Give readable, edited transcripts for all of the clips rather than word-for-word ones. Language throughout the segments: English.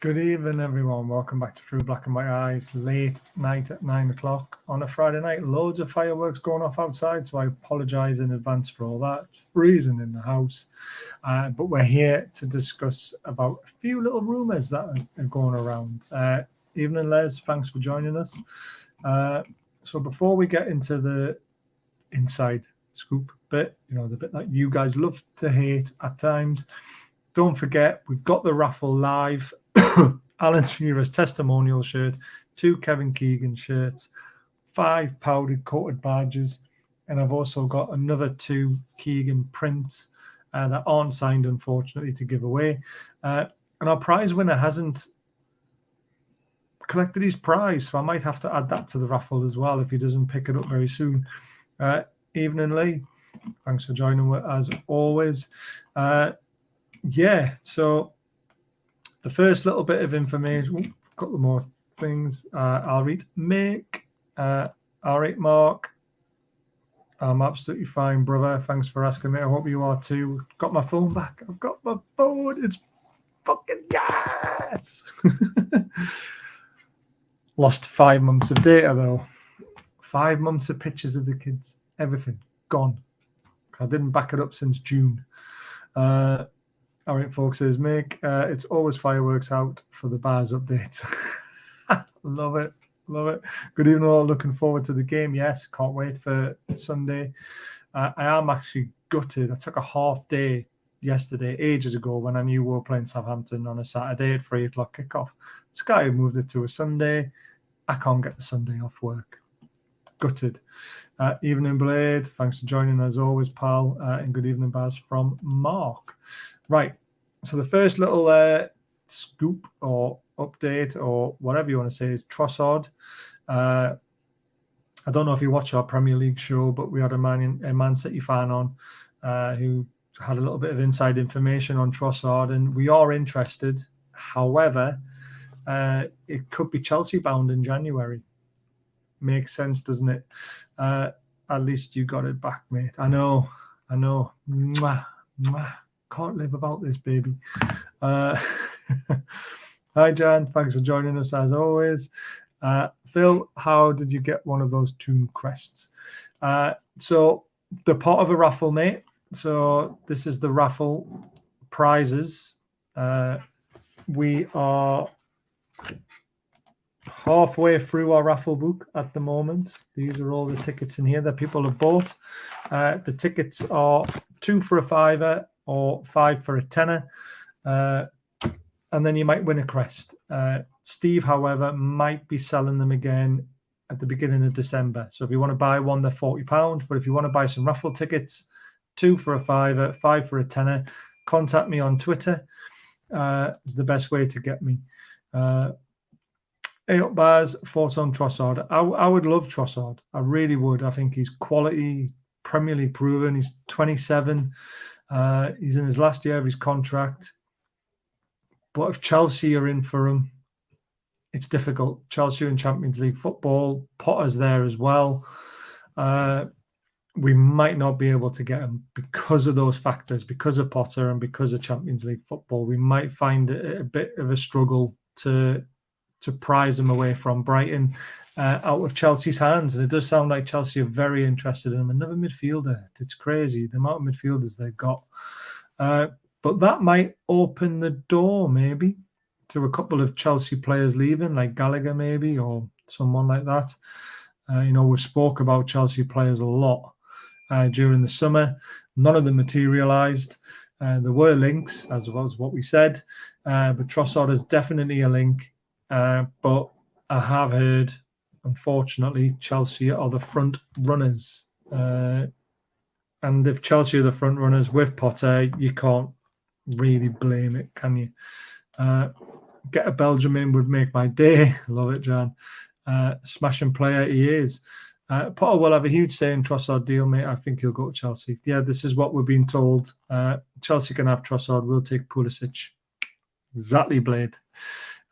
Good evening, everyone. Welcome back to Through Black and White Eyes. Late night at 9 o'clock on a Friday night. Loads of fireworks going off outside, so I apologise in advance for all that. It's freezing in the house. But we're here to discuss about a few little rumours that are going around. Evening, Les. Thanks for joining us. So before we get into the inside scoop bit, the bit that you guys love to hate at times, don't forget, we've got the raffle live. Alan Shearer's testimonial shirt, 2 Kevin Keegan shirts, 5 powdered coated badges, and I've also got another 2 Keegan prints that aren't signed, unfortunately, to give away. And our prize winner hasn't collected his prize, so I might have to add that to the raffle as well if he doesn't pick it up very soon. Evening, Lee. Thanks for joining as always. So the first little bit of information, a couple more things I'll read. Mick, all right, Mark. I'm absolutely fine, brother. Thanks for asking me. I hope you are too. Got my phone back. I've got my phone. It's fucking gas. Lost 5 months of data, though. 5 months of pictures of the kids. Everything gone. I didn't back it up since June. All right, folks, says Mick. It's always fireworks out for the bars update. Love it. Love it. Good evening, all. Looking forward to the game. Yes, can't wait for Sunday. I am actually gutted. I took a half day yesterday, ages ago, when I knew we were playing Southampton on a Saturday at 3 o'clock kickoff. Sky moved it to a Sunday. I can't get the Sunday off work. Gutted. Evening, Blade. Thanks for joining as always, pal. And good evening, Baz, from Mark. Right. So the first little scoop or update or whatever you want to say is Trossard. I don't know if you watch our Premier League show, but we had a Man City fan on who had a little bit of inside information on Trossard, and we are interested. However, it could be Chelsea bound in January. Makes sense, doesn't it? At least you got it back, mate. I know. Mwah, mwah. Can't live without this, baby. Hi, Jan. Thanks for joining us as always. Phil, how did you get one of those tomb crests? So they're part of a raffle, mate. So this is the raffle prizes. We are halfway through our raffle book at the moment. These are all the tickets in here that people have bought. The tickets are 2 for a £5 or 5 for a £10. And then you might win a crest. Steve, however, might be selling them again at the beginning of December. So if you want to buy one, they're £40. But if you want to buy some raffle tickets, 2 for a £5, 5 for a £10, contact me on Twitter. Is the best way to get me. Hey up, Baz, thoughts on Trossard? I would love Trossard. I really would. I think he's quality, Premier League proven. He's 27. He's in his last year of his contract. But if Chelsea are in for him, it's difficult. Chelsea in Champions League football. Potter's there as well. We might not be able to get him because of those factors, because of Potter and because of Champions League football. We might find it a bit of a struggle to prize him away from Brighton out of Chelsea's hands. And it does sound like Chelsea are very interested in him. Another midfielder. It's crazy, the amount of midfielders they've got. But that might open the door, maybe, to a couple of Chelsea players leaving, like Gallagher, maybe, or someone like that. We spoke about Chelsea players a lot during the summer. None of them materialised. There were links, as well as what we said. But Trossard is definitely a link. But I have heard, unfortunately, Chelsea are the front runners. And if Chelsea are the front runners with Potter, you can't really blame it, can you? Get a Belgium in would make my day. Love it, Jan. Smashing player he is. Potter will have a huge say in Trossard deal, mate. I think he'll go to Chelsea. Yeah, this is what we're being told. Chelsea can have Trossard. We'll take Pulisic. Exactly, Blade.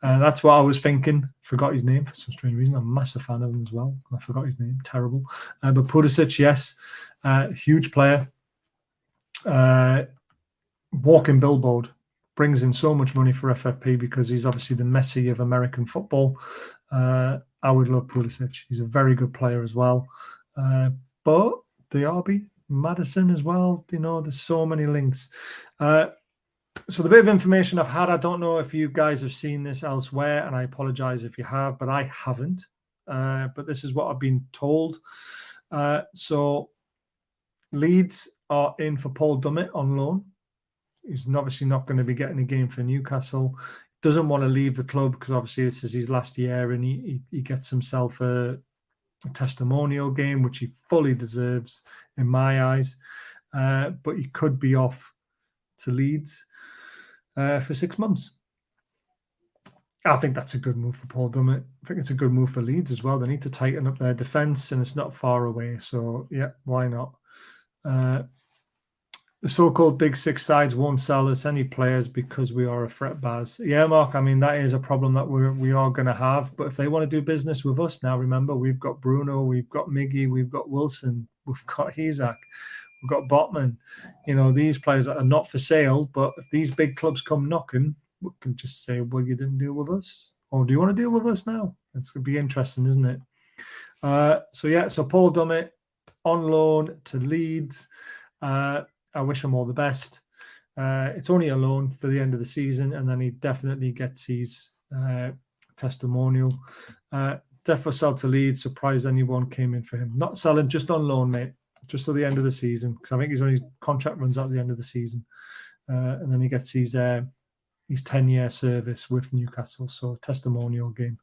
That's what I was thinking. Forgot his name for some strange reason. I'm a massive fan of him as well. I forgot his name. Terrible. But Pulisic, yes. Huge player. Walking billboard. brings in so much money for FFP because he's obviously the Messi of American football. I would love Pulisic. He's a very good player as well. But the RB, Madison as well, there's so many links. So the bit of information I've had, I don't know if you guys have seen this elsewhere, and I apologize if you have, but I haven't. But this is what I've been told. So Leeds are in for Paul Dummett on loan. He's obviously not going to be getting a game for Newcastle. Doesn't want to leave the club because obviously this is his last year, and he gets himself a testimonial game, which he fully deserves in my eyes. But he could be off to Leeds for 6 months. I think that's a good move for Paul Dummett. I think it's a good move for Leeds as well. They need to tighten up their defence, and it's not far away. So, yeah, why not? The so-called Big Six sides won't sell us any players because we are a threat, Baz. Yeah, Mark, I mean, that is a problem that we are going to have. But if they want to do business with us now, remember, we've got Bruno, we've got Miggy, we've got Wilson, we've got Isak, we've got Botman. These players that are not for sale. But if these big clubs come knocking, we can just say, well, you didn't deal with us. Or do you want to deal with us now? It's going to be interesting, isn't it? So Paul Dummett on loan to Leeds. I wish him all the best. It's only a loan for the end of the season, and then he definitely gets his testimonial. Definitely sell to Leeds. Surprised anyone came in for him. Not selling, just on loan, mate. Just till the end of the season, because I think his contract runs out at the end of the season, and then he gets his 10-year service with Newcastle. So testimonial game.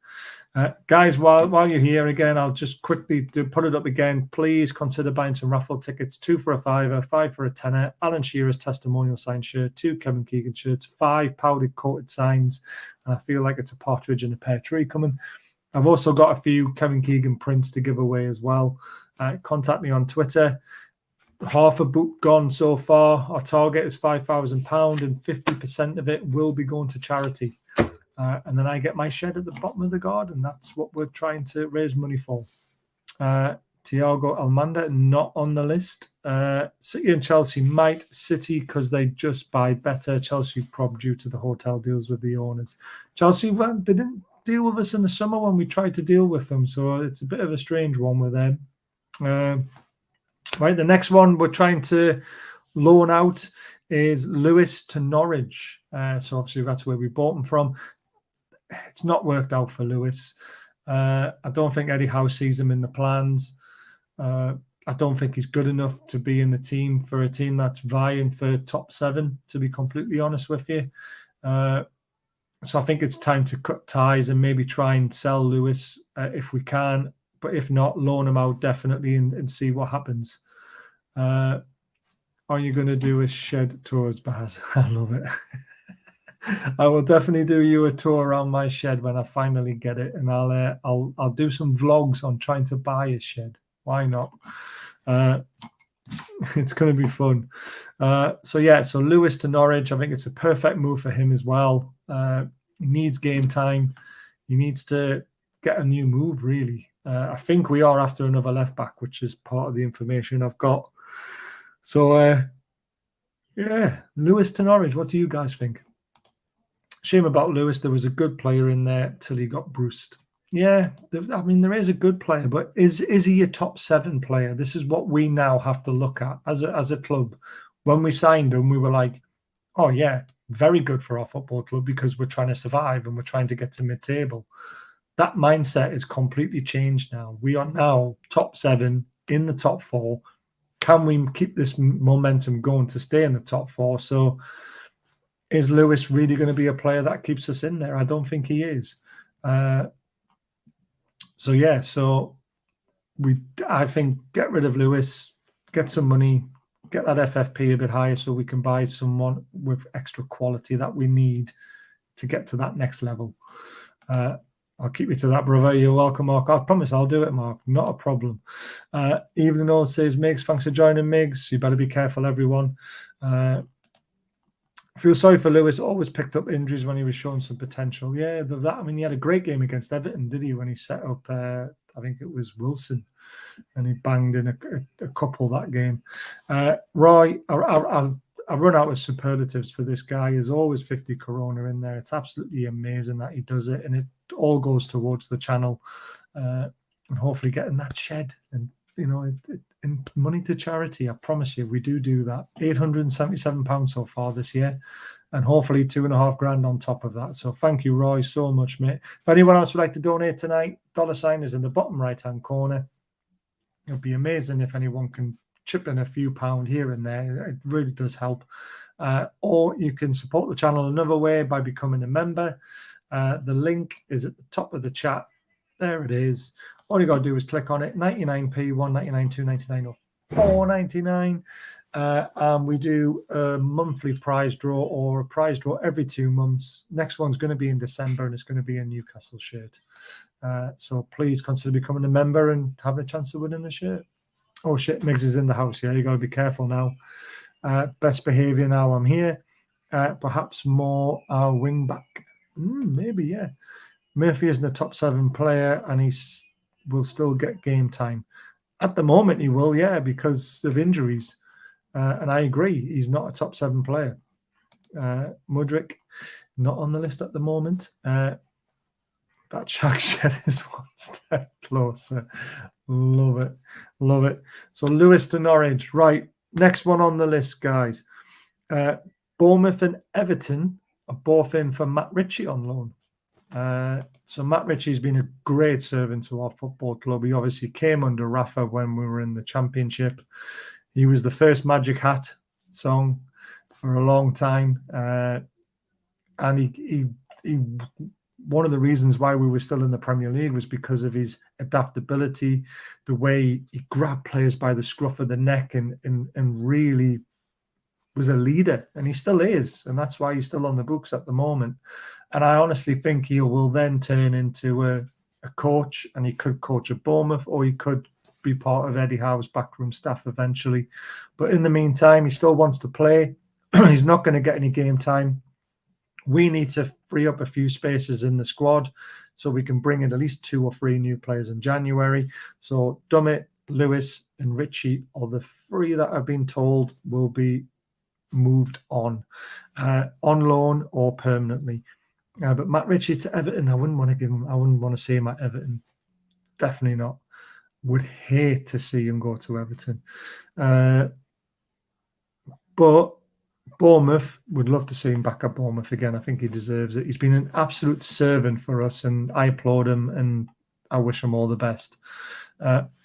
Guys, while you're here again, I'll just quickly put it up again. Please consider buying some raffle tickets. 2 for a £5, 5 for a tenner. Alan Shearer's testimonial signed shirt, 2 Kevin Keegan shirts, 5 powdered coated signs. And I feel like it's a partridge in a pear tree coming. I've also got a few Kevin Keegan prints to give away as well. Contact me on Twitter. Half a book gone so far. Our target is £5,000, and 50% of it will be going to charity. And then I get my shed at the bottom of the garden. That's what we're trying to raise money for. Thiago Almanda, not on the list. City and Chelsea might. City, because they just buy better. Chelsea, probably due to the hotel deals with the owners. Chelsea, well, they didn't deal with us in the summer when we tried to deal with them. So it's a bit of a strange one with them. Right, the next one we're trying to loan out is Lewis to Norwich. So obviously that's where we bought him from. It's not worked out for Lewis. I don't think Eddie Howe sees him in the plans. I don't think he's good enough to be in the team for a team that's vying for top 7, to be completely honest with you. So I think it's time to cut ties and maybe try and sell Lewis if we can. But if not, loan him out definitely and see what happens. Are you going to do a shed tours, Baz? I love it. I will definitely do you a tour around my shed when I finally get it, and I'll do some vlogs on trying to buy a shed. Why not? It's going to be fun. So Lewis to Norwich. I think it's a perfect move for him as well. He needs game time. He needs to get a new move, really. I think we are after another left back, which is part of the information I've got. So, Lewis to Norwich. What do you guys think? Shame about Lewis. There was a good player in there till he got bruised. Yeah, there is a good player, but is he a top 7 player? This is what we now have to look at as a club. When we signed him, we were like, oh yeah, very good for our football club because we're trying to survive and we're trying to get to mid-table. That mindset is completely changed now. We are now top 7 in the top 4. Can we keep this momentum going to stay in the top 4? So is Lewis really going to be a player that keeps us in there? I don't think he is. I think get rid of Lewis, get some money, get that FFP a bit higher so we can buy someone with extra quality that we need to get to that next level. I'll keep you to that, brother. You're welcome, Mark. I promise I'll do it, Mark. Not a problem. Evening all says, Migs, thanks for joining, Migs. You better be careful, everyone. I feel sorry for Lewis. Always picked up injuries when he was showing some potential. Yeah, he had a great game against Everton, did he? When he set up, I think it was Wilson, and he banged in a couple that game. Roy, I've run out of superlatives for this guy. There's always 50 Corona in there. It's absolutely amazing that he does it, and it all goes towards the channel, and hopefully getting that shed and and money to charity. I promise you, we do that. £877 so far this year, and hopefully $2,500 on top of that. So thank you, Roy, so much, mate. If anyone else would like to donate tonight, $ is in the bottom right-hand corner. It would be amazing if anyone can chip in a few pound here and there. It really does help. Or you can support the channel another way by becoming a member. The link is at the top of the chat. There it is. All you got to do is click on it. 99p, 1.99, 2.99, or 4.99. And we do a monthly prize draw, or a prize draw every 2 months. Next one's going to be in December, and it's going to be a Newcastle shirt. So please consider becoming a member and having a chance of winning the shirt. Oh shit, Miggs is in the house. Yeah, you got to be careful now. Best behaviour now I'm here. Perhaps more wing back. Maybe, yeah. Murphy isn't a top 7 player, and he will still get game time. At the moment, he will, yeah, because of injuries. And I agree, he's not a top 7 player. Mudryk, not on the list at the moment. That Shaq shed is one step closer. Love it. Love it. So Lewis to Norwich. Right. Next one on the list, guys. Bournemouth and Everton are both in for Matt Ritchie on loan. So Matt Ritchie's been a great servant to our football club. He obviously came under Rafa when we were in the Championship. He was the first Magic Hat song for a long time. And he one of the reasons why we were still in the Premier League was because of his adaptability, the way he grabbed players by the scruff of the neck and really was a leader, and he still is, and that's why he's still on the books at the moment. And I honestly think he will then turn into a coach, and he could coach at Bournemouth, or he could be part of Eddie Howe's backroom staff eventually. But in the meantime, he still wants to play. He's not going to get any game time. We need to free up a few spaces in the squad so we can bring in at least 2 or 3 new players in January. So Dummett, Lewis, and Ritchie are the 3 that I've been told will be moved on loan or permanently. But Matt Ritchie to Everton, I wouldn't want to see him at Everton. Definitely not. Would hate to see him go to Everton. But Bournemouth, would love to see him back at Bournemouth again. I think he deserves it. He's been an absolute servant for us, and I applaud him, and I wish him all the best.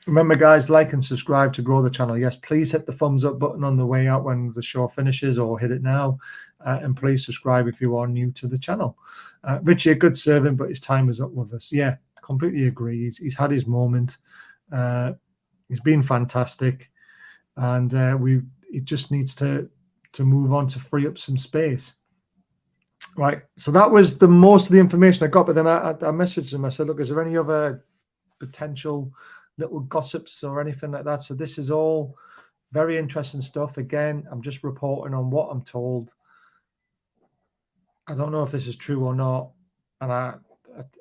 Remember, guys, like and subscribe to grow the channel. Yes, please hit the thumbs up button on the way out when the show finishes, or hit it now. And please subscribe if you are new to the channel. Ritchie, a good servant, but his time is up with us. Yeah, completely agree. He's had his moment. He's been fantastic. And he just needs to move on to free up some space. Right. So that was the most of the information I got. But then I messaged him. I said, look, is there any other potential little gossips or anything like that? So this is all very interesting stuff. Again, I'm just reporting on what I'm told. I don't know if this is true or not. And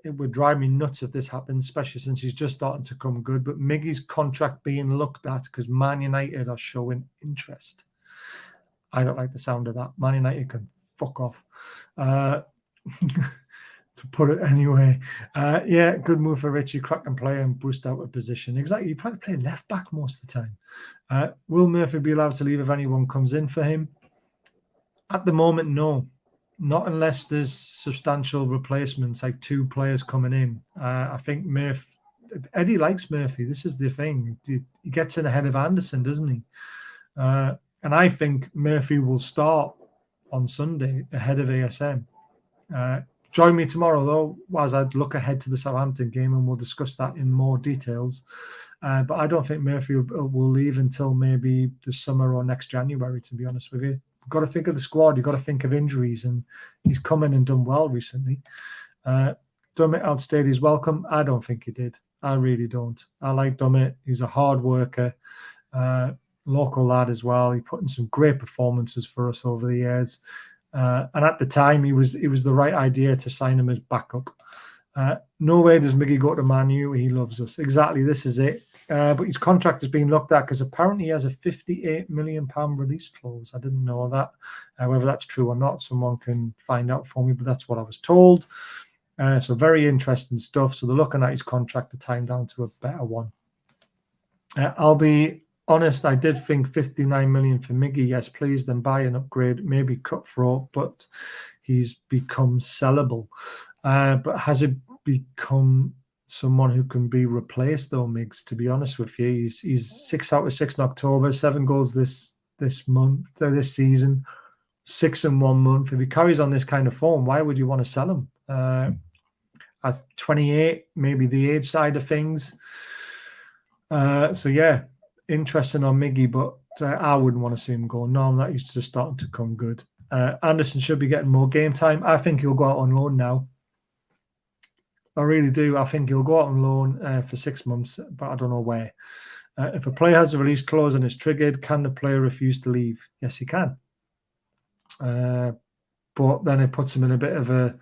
it would drive me nuts if this happens, especially since he's just starting to come good. But Miggy's contract being looked at because Man United are showing interest. I don't like the sound of that. Man United can fuck off. To put it anyway. Yeah, good move for Ritchie. Crack and play and boost out of position. Exactly. You probably play left back most of the time. Will Murphy be allowed to leave if anyone comes in for him? At the moment, no. Not unless there's substantial replacements, like 2 players coming in. I think Eddie likes Murphy. This is the thing. He gets in ahead of Anderson, doesn't he? And I think Murphy will start on Sunday ahead of ASM. Join me tomorrow, though, as I look ahead to the Southampton game, and we'll discuss that in more details. But I don't think Murphy will leave until maybe the summer or next January, to be honest with you. You've got to think of the squad. You've got to think of injuries, and he's come in and done well recently. Dummett outstayed his welcome. I don't think he did. I really don't. I like Dummett. He's a hard worker, local lad as well. He put in some great performances for us over the years. And at the time, he was the right idea to sign him as backup. No way does Miggy go to Man U. He loves us. Exactly. This is it. But his contract is being looked at because apparently he has a £58 million release clause. I didn't know that. Whether that's true or not, someone can find out for me, but that's what I was told. So very interesting stuff. So they're looking at his contract to tie him down to a better one. I'll be honest, I did think 59 million for Miggy. Yes, please, then buy an upgrade, maybe cutthroat, but he's become sellable. But has it become someone who can be replaced though, Miggs? To be honest with you, he's 6 out of 6 in October, 7 goals this season, 6 in 1 month. If he carries on this kind of form, why would you want to sell him? At 28, maybe the age side of things. So yeah, interesting on Miggy, but I wouldn't want to see him go. No, that he's just starting to come good. Anderson should be getting more game time. I think he'll go out on loan now. I really do. I think he'll go out on loan for 6 months, but I don't know where. If a player has a release clause and is triggered, can the player refuse to leave? Yes, he can. But then it puts him in a bit of a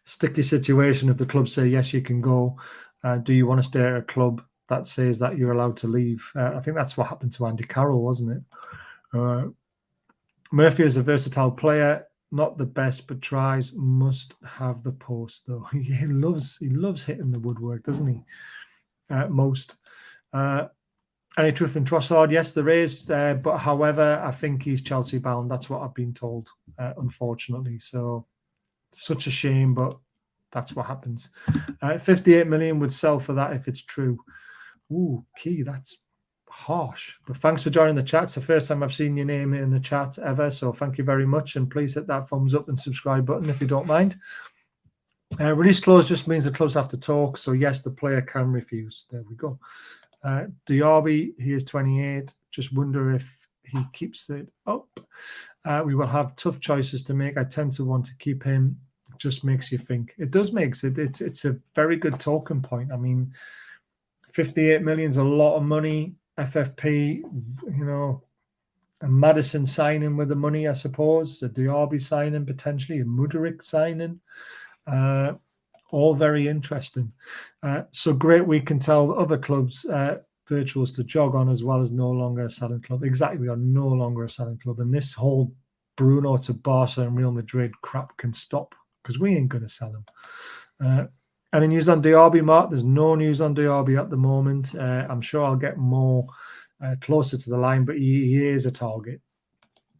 sticky situation if the club say, yes, you can go. Do you want to stay at a club that says that you're allowed to leave? I think that's what happened to Andy Carroll, wasn't it? Murphy is a versatile player. Not the best, but tries. Must have the post, though. He loves hitting the woodwork, doesn't he? Most. Any truth in Trossard? Yes, there is. But however, I think he's Chelsea bound. That's what I've been told, unfortunately. So, such a shame, but that's what happens. 58 million would sell for that if it's true. Ooh, Key, that's harsh. But thanks for joining the chat. It's the first time I've seen your name in the chat ever, so thank you very much, and please hit that thumbs up and subscribe button if you don't mind. Release clause just means the clubs have to talk, so yes, the player can refuse. There we go. Diaby, he is 28. Just wonder if he keeps it up. We will have tough choices to make. I tend to want to keep him. It just makes you think. It does make it. It's a very good talking point. I mean, 58 million is a lot of money. FFP, a Madison signing with the money, I suppose. A Diaby signing potentially, a Mudryk signing. All very interesting. So great, we can tell other clubs, virtuals to jog on as well as no longer a selling club. Exactly, we are no longer a selling club. And this whole Bruno to Barca and Real Madrid crap can stop because we ain't going to sell him. Any news on Diaby, Mark? There's no news on Diaby at the moment. I'm sure I'll get more closer to the line, but he is a target.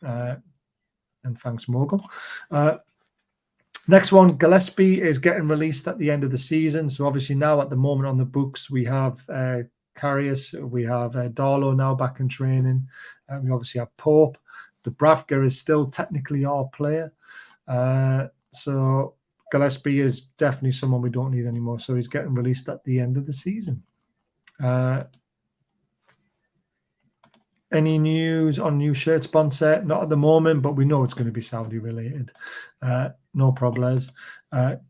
And thanks, Mogul. Next one, Gillespie is getting released at the end of the season. So obviously now at the moment on the books, we have Karius, we have Darlow now back in training. We obviously have Pope. Dubravka is still technically our player. So Gillespie is definitely someone we don't need anymore. So he's getting released at the end of the season. Any news on new shirt sponsor? Not at the moment, but we know it's going to be Saudi related. No problems.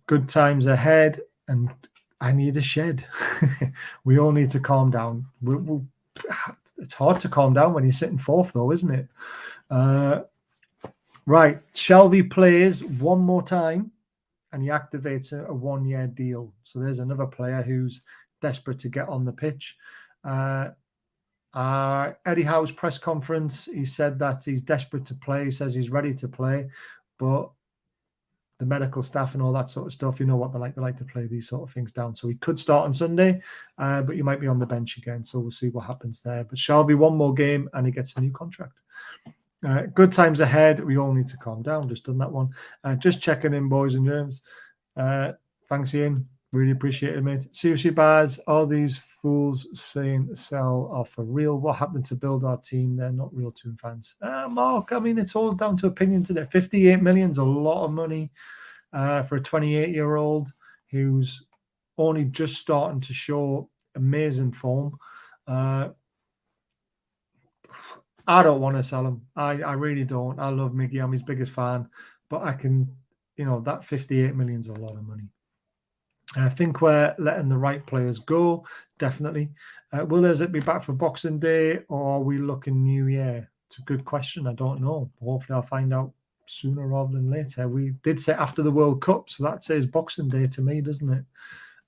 Good times ahead, and I need a shed. We all need to calm down. It's hard to calm down when you're sitting fourth, though, isn't it? Right. Shelvey plays one more time, and he activates a 1-year deal. So there's another player who's desperate to get on the pitch. Eddie Howe's press conference, he said that he's desperate to play. He says he's ready to play, but the medical staff and all that sort of stuff, you know what they like. They like to play these sort of things down. So he could start on Sunday, but he might be on the bench again. So we'll see what happens there. But Shelvey, one more game and he gets a new contract. Good times ahead. We all need to calm down. Just done that one. Just checking in, boys and germs. Thanks, Ian. Really appreciate it, mate. Seriously, Baz, all these fools saying sell are for real. What happened to build our team? They're not real Toon fans. Mark, I mean, it's all down to opinion today. 58 million is a lot of money for a 28-year-old who's only just starting to show amazing form. I don't want to sell him. I really don't. I love Miggy. I'm his biggest fan. But I can, that 58 million is a lot of money. I think we're letting the right players go, definitely. Will Izet be back for Boxing Day, or are we looking New Year? It's a good question. I don't know. Hopefully I'll find out sooner rather than later. We did say after the World Cup, so that says Boxing Day to me, doesn't it?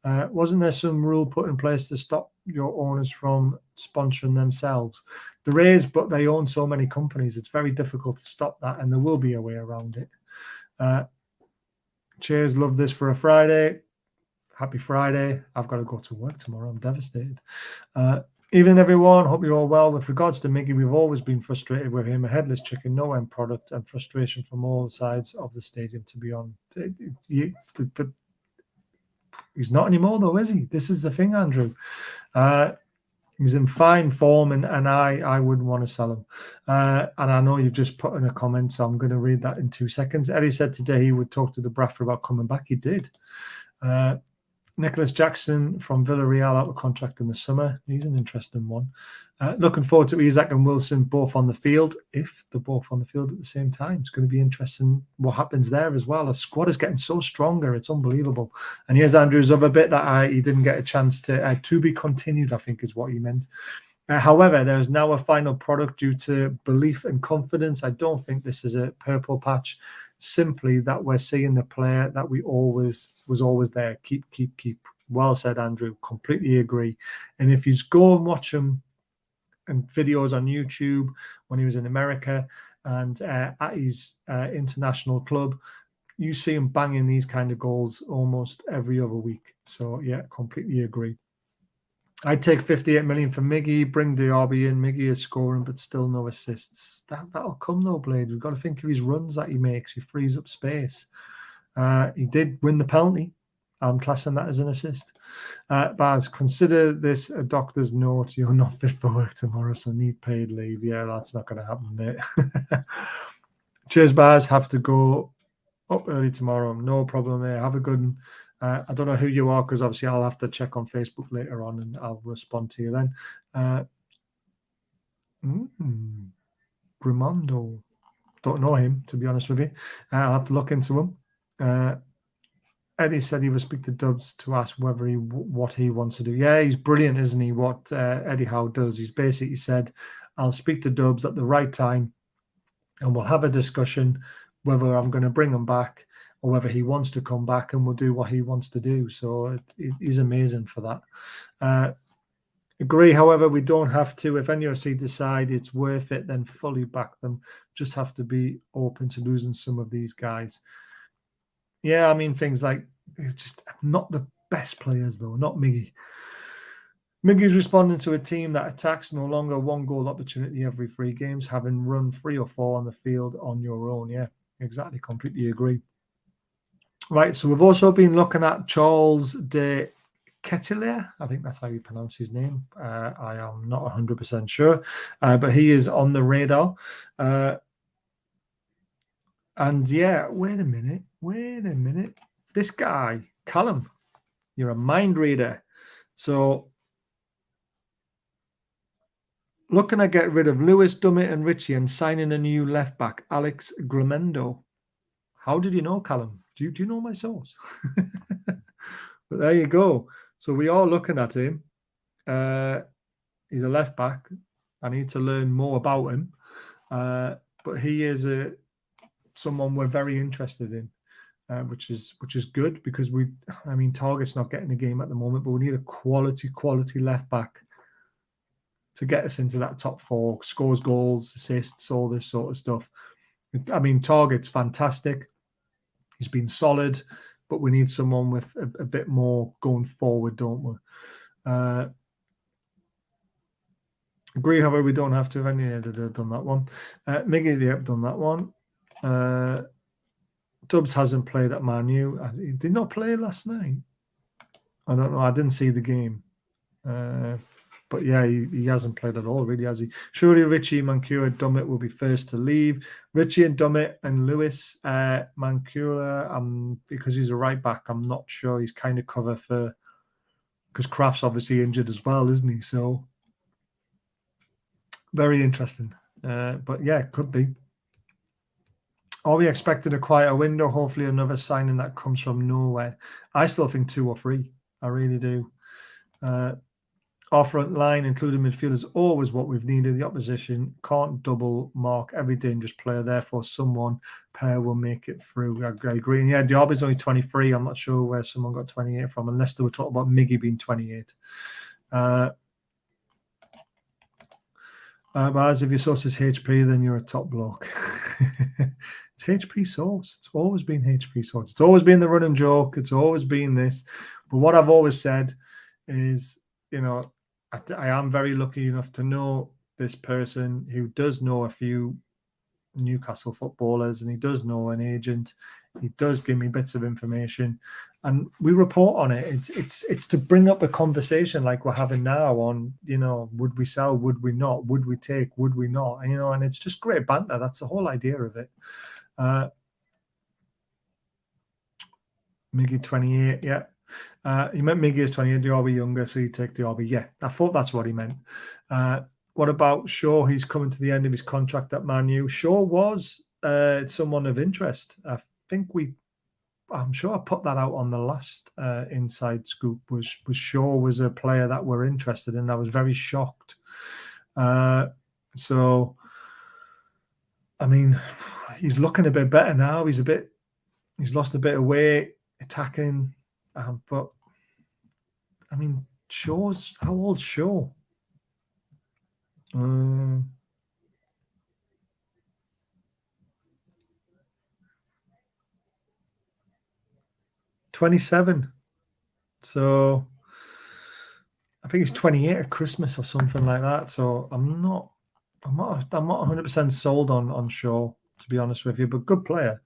Wasn't there some rule put in place to stop your owners from sponsoring themselves? There is, but they own so many companies. It's very difficult to stop that, and there will be a way around it. Cheers, love this for a Friday. Happy Friday. I've got to go to work tomorrow. I'm devastated. Evening, everyone. Hope you're all well. With regards to Miggy, we've always been frustrated with him. A headless chicken, no end product, and frustration from all sides of the stadium, to be on. But he's not anymore, though, is he? This is the thing, Andrew. He's in fine form, and I wouldn't want to sell him. And I know you've just put in a comment, so I'm going to read that in 2 seconds. Eddie said today he would talk to the Bradford about coming back. He did. Nicholas Jackson from Villarreal out of contract in the summer. He's an interesting one. Looking forward to Isak and Wilson both on the field, if they're both on the field at the same time. It's going to be interesting what happens there as well. The squad is getting so stronger. It's unbelievable. And here's Andrew's other bit that he didn't get a chance to be continued, I think is what he meant. However, there is now a final product due to belief and confidence. I don't think this is a purple patch. Simply that we're seeing the player that was always there. Keep. Well said, Andrew. Completely agree. And if you go and watch him and videos on YouTube when he was in America and at his international club, you see him banging these kind of goals almost every other week. So yeah, completely agree. I'd take 58 million for Miggy, bring Diaby in. Miggy is scoring, but still no assists. That'll come though, Blade. We've got to think of his runs that he makes. He frees up space. He did win the penalty. I'm classing that as an assist. Baz, consider this a doctor's note. You're not fit for work tomorrow, so need paid leave. Yeah, that's not going to happen, mate. Cheers, Baz. Have to go up early tomorrow. No problem, mate. Have a good one. I don't know who you are because obviously I'll have to check on Facebook later on and I'll respond to you then. Grimondo. Don't know him, to be honest with you. I'll have to look into him. Eddie said he would speak to Dubs to ask what he wants to do. Yeah, he's brilliant, isn't he? What Eddie Howe does. He's basically said, I'll speak to Dubs at the right time and we'll have a discussion whether I'm going to bring him back or whether he wants to come back, and we'll do what he wants to do. So he's amazing for that. Agree, however, we don't have to. If NUFC decide it's worth it, then fully back them. Just have to be open to losing some of these guys. Yeah, I mean, things like, it's just not the best players, though, not Miggy. Miggy's responding to a team that attacks no longer one goal opportunity every 3 games, having run 3 or 4 on the field on your own. Yeah, exactly. Completely agree. Right, so we've also been looking at Charles de Ketelaere. I think that's how you pronounce his name. I am not 100% sure, but he is on the radar. And yeah, wait a minute. This guy, Callum, you're a mind reader. So looking to get rid of Lewis, Dummett and Ritchie and signing a new left back, Alex Grimendo. How did you know, Callum? Do you know my source? But there you go. So we are looking at him. He's a left back. I need to learn more about him. But he is someone we're very interested in, which is good because Target's not getting a game at the moment, but we need a quality left back to get us into that top 4, scores goals, assists, all this sort of stuff. I mean, Target's fantastic. He's been solid, but we need someone with a bit more going forward, don't we? Agree, however, we don't have to. Have any done that one. Miggy, yep, done that one. Dubs hasn't played at Man U. He did not play last night. I don't know. I didn't see the game. But yeah, he hasn't played at all, really, has he? Surely Ritchie, Mancula, Dummett will be first to leave. Ritchie and Dummett and Lewis, Mancula, because he's a right back, I'm not sure he's kind of cover for, because Kraft's obviously injured as well, isn't he? So very interesting. But yeah, could be. Are we expecting a quieter window? Hopefully another signing that comes from nowhere. I still think 2 or 3. I really do. Our front line, including midfield, is always what we've needed. The opposition can't double mark every dangerous player. Therefore, someone pair will make it through. I agree. And yeah, Diaby's only 23. I'm not sure where someone got 28 from, unless they were talking about Miggy being 28. But if your source is HP, then you're a top bloke. It's HP source. It's always been HP source. It's always been the running joke. It's always been this. But what I've always said is, you know, I am very lucky enough to know this person who does know a few Newcastle footballers, and he does know an agent. He does give me bits of information, and we report on it. It's to bring up a conversation like we're having now on, you know, would we sell, would we not, would we take, would we not, and, you know, and it's just great banter. That's the whole idea of it. Miggy 28, yeah. He meant Miggy is 28, Diaby younger, so you take Diaby. Yeah, I thought that's what he meant. What about Shaw? He's coming to the end of his contract at Man U. Shaw was someone of interest. I'm sure I put that out on the last Inside Scoop. Was Shaw was a player that we're interested in. I was very shocked. So, I mean, he's looking a bit better now. He's lost a bit of weight, attacking. But I mean, how old's Shaw? 27. So I think he's 28 at Christmas or something like that. So I'm not 100% sold on Shaw, to be honest with you, but good player.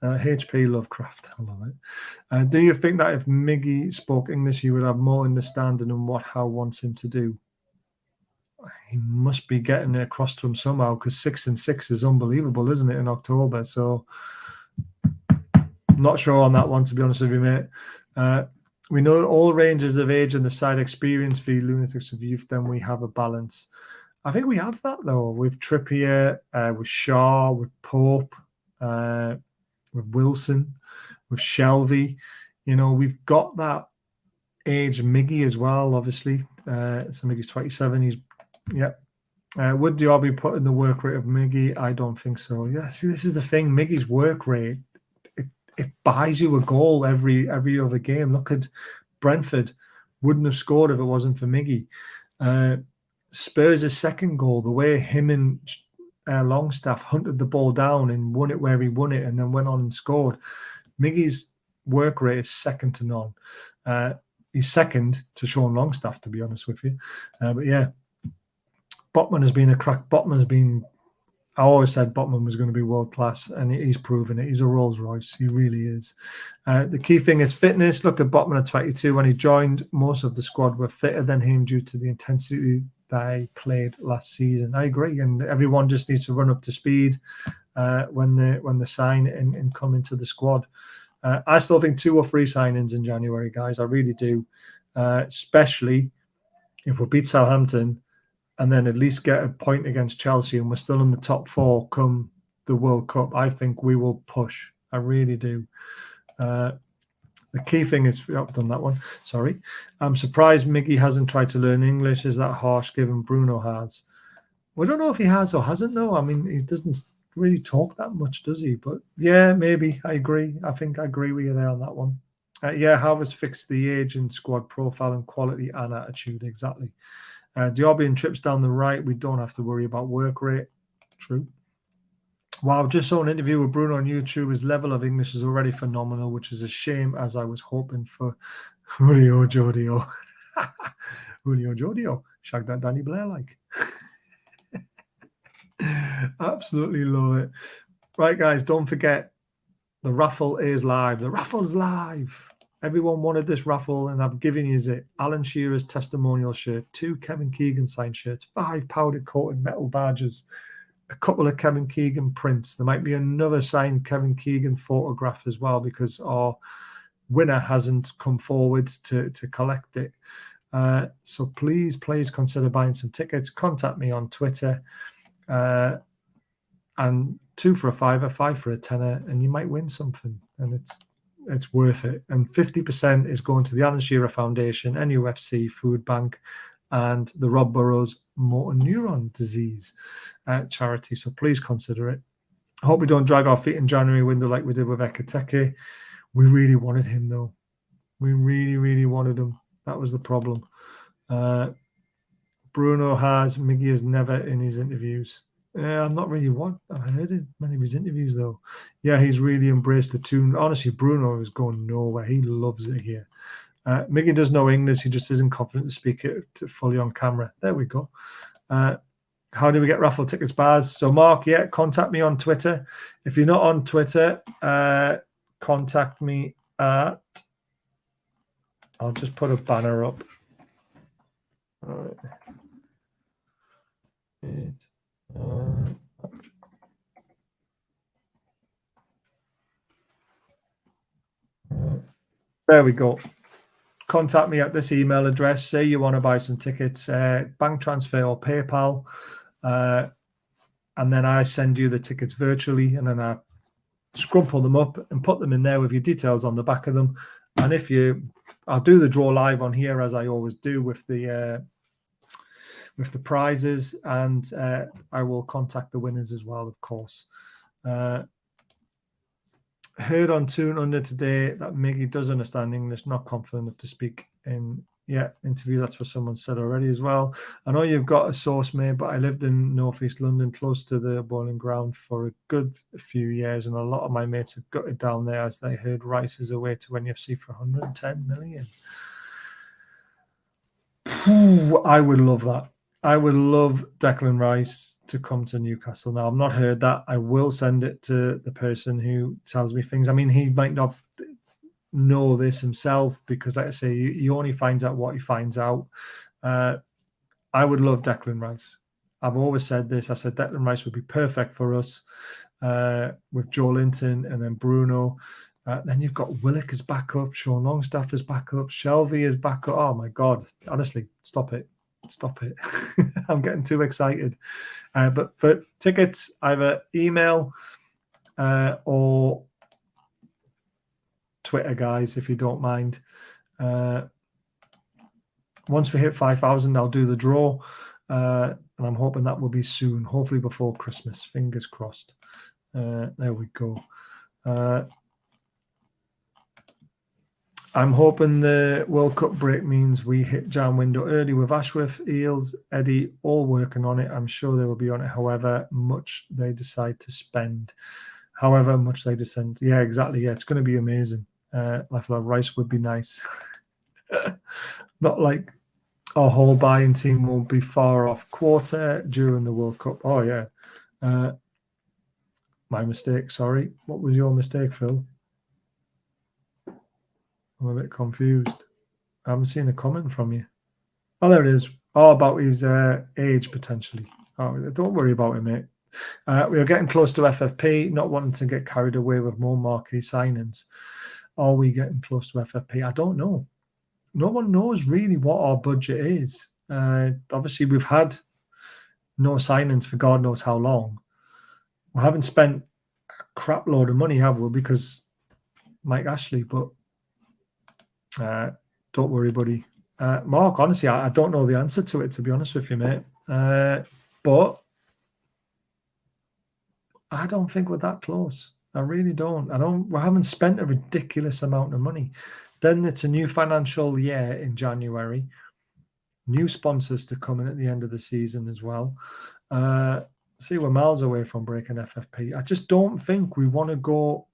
HP Lovecraft, I love it. Do you think that if Miggy spoke English, he would have more understanding on what Howe wants him to do? He must be getting it across to him somehow, because 6 and 6 is unbelievable, isn't it, in October? So I'm not sure on that one, to be honest with you, mate. We know all ranges of age and the side experience for lunatics of youth, then we have a balance. I think we have that, though, with Trippier, with Shaw, with Pope, with Wilson, with Shelvey. You know, we've got that age. Miggy as well, obviously. So Miggy's 27. Would Diaby put in the work rate of Miggy? I don't think so. Yeah, see, this is the thing. Miggy's work rate, it buys you a goal every other game. Look at Brentford. Wouldn't have scored if it wasn't for Miggy. Spurs' second goal, the way him and Longstaff hunted the ball down and won it where he won it and then went on and scored. Miggy's work rate is second to none. He's second to Sean Longstaff, to be honest with you. But yeah, Botman has been a crack. I always said Botman was going to be world class, and he's proven it. He's a Rolls Royce. He really is. The key thing is fitness. Look at Botman at 22. When he joined, most of the squad were fitter than him due to the intensity they played last season. I agree, and everyone just needs to run up to speed when they sign and come into the squad. I still think 2 or 3 signings in January, guys. I really do, especially if we beat Southampton and then at least get a point against Chelsea and we're still in the top 4 come the World Cup. I think we will push. I really do. The key thing is, I've done that one. Sorry. I'm surprised Miggy hasn't tried to learn English. Is that harsh given Bruno has? We don't know if he has or hasn't, though. I mean, he doesn't really talk that much, does he? But yeah, maybe. I agree. I think I agree with you there on that one. Yeah, Howe has fixed the age and squad profile and quality and attitude. Exactly. Diaby and trips down the right. We don't have to worry about work rate. True. Wow, just saw an interview with Bruno on YouTube. His level of English is already phenomenal, which is a shame, as I was hoping for Julio Jodio. Julio Jodio. Shag that Danny Blair like. Absolutely love it. Right, guys, don't forget, the raffle is live. The raffle's live. Everyone wanted this raffle, and I've given you it. Alan Shearer's testimonial shirt, 2 Kevin Keegan signed shirts, 5 powder-coated metal badges, a couple of Kevin Keegan prints. There might be another signed Kevin Keegan photograph as well, because our winner hasn't come forward to collect it. So please consider buying some tickets. Contact me on Twitter. And 2 for a £5, 5 for a £10, and you might win something. And it's worth it. And 50% is going to the Alan Shearer Foundation, NUFC, Food Bank, and the Rob Burrows motor neuron disease charity. So please consider it. I hope we don't drag our feet in January window like we did with Ekateke. We really wanted him, though. We really, really wanted him. That was the problem. Bruno has, Miggy has never in his interviews. I'm not really I've heard in many of his interviews, though. Yeah, he's really embraced the tune. Honestly, Bruno is going nowhere. He loves it here. Miggy does know English. He just isn't confident to speak it fully on camera. There we go. How do we get raffle tickets, Baz? So, Mark, contact me on Twitter. If you're not on Twitter, contact me at... I'll just put a banner up. All right. There we go. Contact me at this email address. Say you want to buy some tickets, bank transfer or PayPal, and then I send you the tickets virtually, and then I scrumple them up and put them in there with your details on the back of them. And I'll do the draw live on here, as I always do with the prizes, and I will contact the winners as well, of course. Heard on Tune Under today that Miggy does understand English, not confident enough to speak in interview. That's what someone said already as well. I know you've got a source, mate, but I lived in northeast London, close to the bowling ground, for a good few years, and a lot of my mates have got it down there as they heard Rice is away to NUFC for 110 million. I would love that. I would love Declan Rice to come to Newcastle. Now, I've not heard that. I will send it to the person who tells me things. I mean, he might not know this himself because, like I say, he only finds out what he finds out. I would love Declan Rice. I've always said this. I said Declan Rice would be perfect for us with Joe Linton and then Bruno. Then you've got Willock as backup, Sean Longstaff as backup, Shelvey as backup. Oh, my God. Honestly, stop it. Stop it. I'm getting too excited. But for tickets, either email or Twitter, guys, if you don't mind. Once we hit 5,000, I'll do the draw. And I'm hoping that will be soon, hopefully before Christmas. Fingers crossed. There we go. I'm hoping the World Cup break means we hit Jan window early with Ashworth, Eels, Eddie, all working on it. I'm sure they will be on it, however much they decide to spend. However much they descend. Yeah, exactly. Yeah, it's going to be amazing. Rice would be nice. Not like our whole buying team won't be far off quarter during the World Cup. Oh, yeah. My mistake, sorry. What was your mistake, Phil? I'm a bit confused. I haven't seen a comment from you. Oh, there it is. Oh, about his age, potentially. Oh, don't worry about him, mate. We are getting close to FFP, not wanting to get carried away with more marquee signings. Are we getting close to FFP? I don't know. No one knows really what our budget is. Obviously, we've had no signings for God knows how long. We haven't spent a crap load of money, have we? Because Mike Ashley, but don't worry, buddy. Mark, honestly, I don't know the answer to it, to be honest with you, mate. But I don't think we're that close. I really don't. We haven't spent a ridiculous amount of money. Then it's a new financial year in January. New sponsors to come in at the end of the season as well. See, we're miles away from breaking FFP. I just don't think we want to go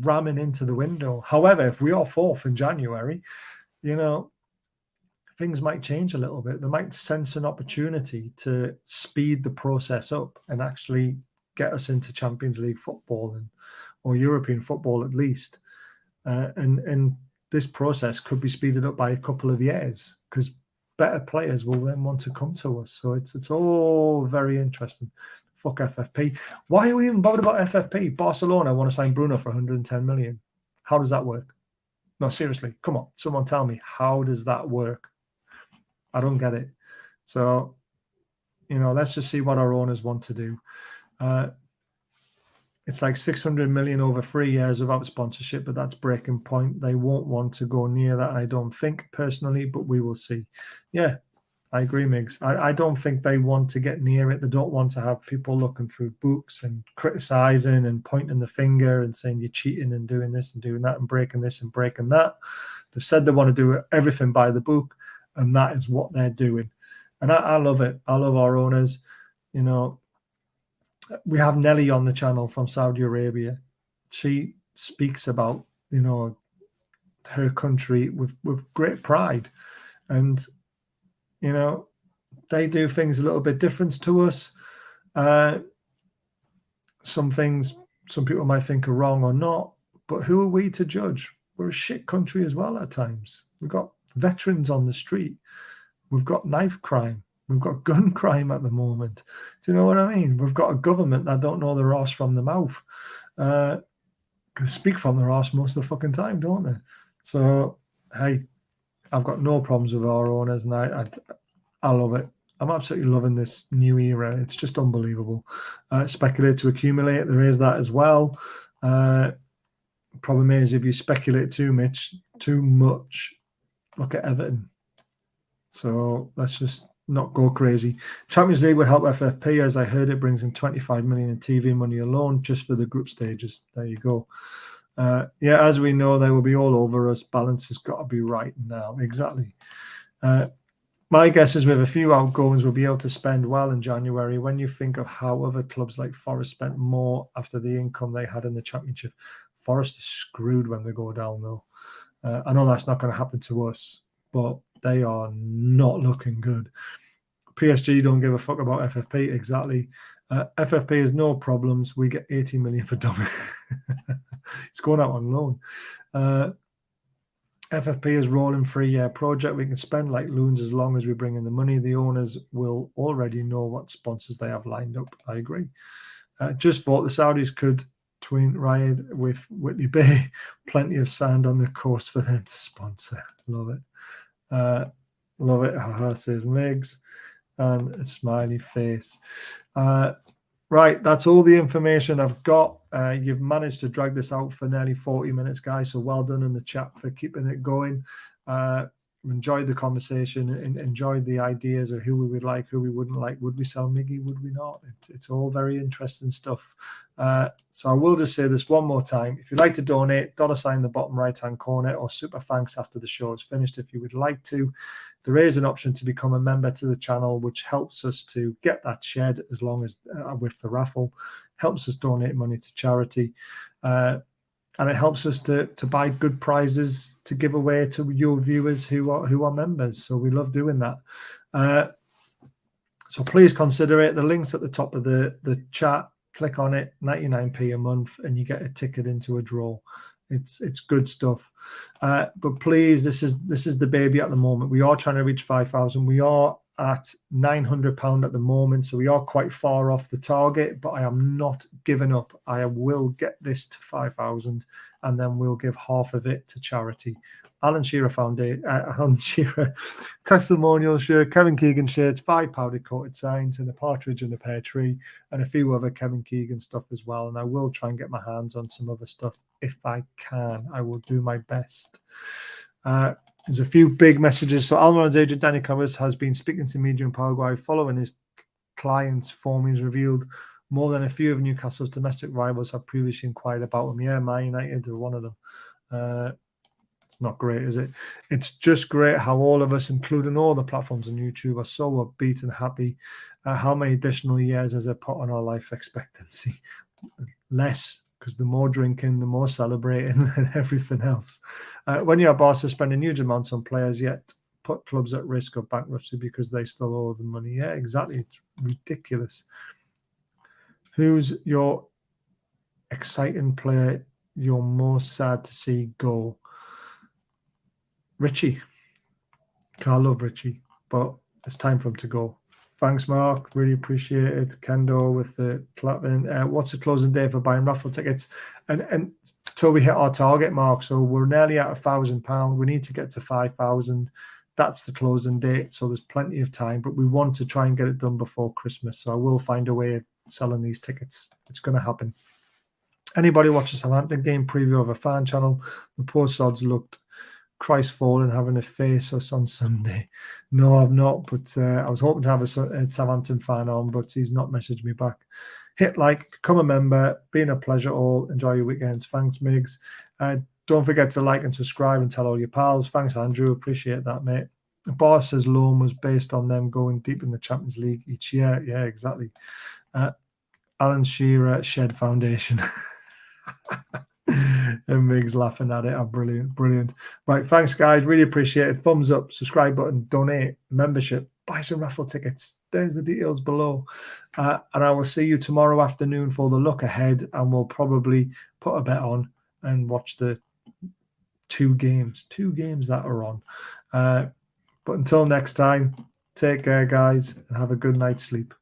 ramming into the window. However, if we are fourth in January, things might change a little bit. They might sense an opportunity to speed the process up and actually get us into Champions League football or European football at least. And this process could be speeded up by a couple of years because better players will then want to come to us. So it's all very interesting. Fuck FFP. Why are we even bothered about FFP? Barcelona want to sign Bruno for 110 million. How does that work? No, seriously, come on. Someone tell me, how does that work? I don't get it. So, let's just see what our owners want to do. It's like 600 million over 3 years without sponsorship, but that's breaking point. They won't want to go near that, I don't think, personally, but we will see. Yeah, I agree, Migs. I don't think they want to get near it. They don't want to have people looking through books and criticizing and pointing the finger and saying you're cheating and doing this and doing that and breaking this and breaking that. They've said they want to do everything by the book, and that is what they're doing. And I love it. I love our owners. You know, we have Nelly on the channel from Saudi Arabia. She speaks about, you know, her country with great pride. And, you know, they do things a little bit different to us. Some things some people might think are wrong or not, but who are we to judge? We're a shit country as well at times. We've got veterans on the street. We've got knife crime. We've got gun crime at the moment. Do you know what I mean? We've got a government that don't know their arse from the mouth. They speak from their arse most of the fucking time, don't they? So, hey, I've got no problems with our owners, and I love it. I'm absolutely loving this new era. It's just unbelievable. Speculate to accumulate. There is that as well. Problem is, if you speculate too much, look at Everton. So let's just not go crazy. Champions League would help FFP, as I heard it brings in 25 million in TV money alone just for the group stages. There you go. Yeah, as we know, they will be all over us. Balance has got to be right now. Exactly. My guess is with a few outgoings, we'll be able to spend well in January. When you think of how other clubs like Forest spent more after the income they had in the Championship, Forest is screwed when they go down, though. I know that's not going to happen to us, but they are not looking good. PSG don't give a fuck about FFP. Exactly. FFP has no problems. We get 80 million for Dummett. It's going out on loan. FFP is rolling 3-year project. We can spend like loons as long as we bring in the money. The owners will already know what sponsors they have lined up. I agree. Just thought the Saudis could twin Riyadh with Whitley Bay. Plenty of sand on the coast for them to sponsor. Love it. Love it. Haha, says Migs. And a smiley face. Right, that's all the information I've got. You've managed to drag this out for nearly 40 minutes, guys. So well done in the chat for keeping it going. Enjoyed the conversation and enjoyed the ideas of who we would like, who we wouldn't like. Would we sell Miggy? Would we not? It's all very interesting stuff. So I will just say this one more time. If you'd like to donate, $ in the bottom right-hand corner, or super thanks after the show is finished if you would like to. There is an option to become a member to the channel, which helps us to get that shed as long as with the raffle, helps us donate money to charity. And it helps us to buy good prizes to give away to your viewers who are members. So we love doing that. So please consider it. The link's at the top of the chat. Click on it, 99p a month, and you get a ticket into a draw. It's good stuff. But please, this is the baby at the moment. We are trying to reach 5,000. We are at £900 at the moment, so we are quite far off the target, but I am not giving up. I will get this to 5,000, and then we'll give half of it to charity. Alan Shearer Foundation, Alan Shearer testimonial shirt, Kevin Keegan shirts, 5 powder coated signs, and a partridge and a pear tree, and a few other Kevin Keegan stuff as well. And I will try and get my hands on some other stuff if I can. I will do my best. There's a few big messages. So Almiron's agent Danny Cummers has been speaking to media in Paraguay following his client's form. He's revealed more than a few of Newcastle's domestic rivals have previously inquired about him. Yeah, Man United are one of them. It's not great, is it? It's just great how all of us, including all the platforms on YouTube, are so upbeat and happy. How many additional years has it put on our life expectancy? Less, because the more drinking, the more celebrating, and everything else. When your boss is spending huge amounts on players, yet put clubs at risk of bankruptcy because they still owe the money. Yeah, exactly. It's ridiculous. Who's your exciting player you're most sad to see go? Ritchie. I love Ritchie, but it's time for him to go. Thanks, Mark. Really appreciate it. Kendo with the clapping. What's the closing day for buying raffle tickets? And until we hit our target, Mark. So we're nearly at £1,000. We need to get to 5,000. That's the closing date. So there's plenty of time, but we want to try and get it done before Christmas. So I will find a way of selling these tickets. It's going to happen. Anybody watch the Southampton game preview of a fan channel? The poor sods looked Christ fallen having to face us on Sunday. No, I've not, but I was hoping to have a Southampton fan on, but he's not messaged me back. Hit like, become a member. Been a pleasure all. Enjoy your weekends. Thanks, Migs. Don't forget to like and subscribe and tell all your pals. Thanks, Andrew. Appreciate that, mate. Boss says loan was based on them going deep in the Champions League each year. Yeah, exactly. Alan Shearer, Shed Foundation. And Mig's laughing at it. Oh, brilliant, brilliant. Right, thanks, guys. Really appreciate it. Thumbs up, subscribe button, donate, membership, buy some raffle tickets. There's the details below. And I will see you tomorrow afternoon for the look ahead, and we'll probably put a bet on and watch the two games that are on. But until next time, take care, guys, and have a good night's sleep.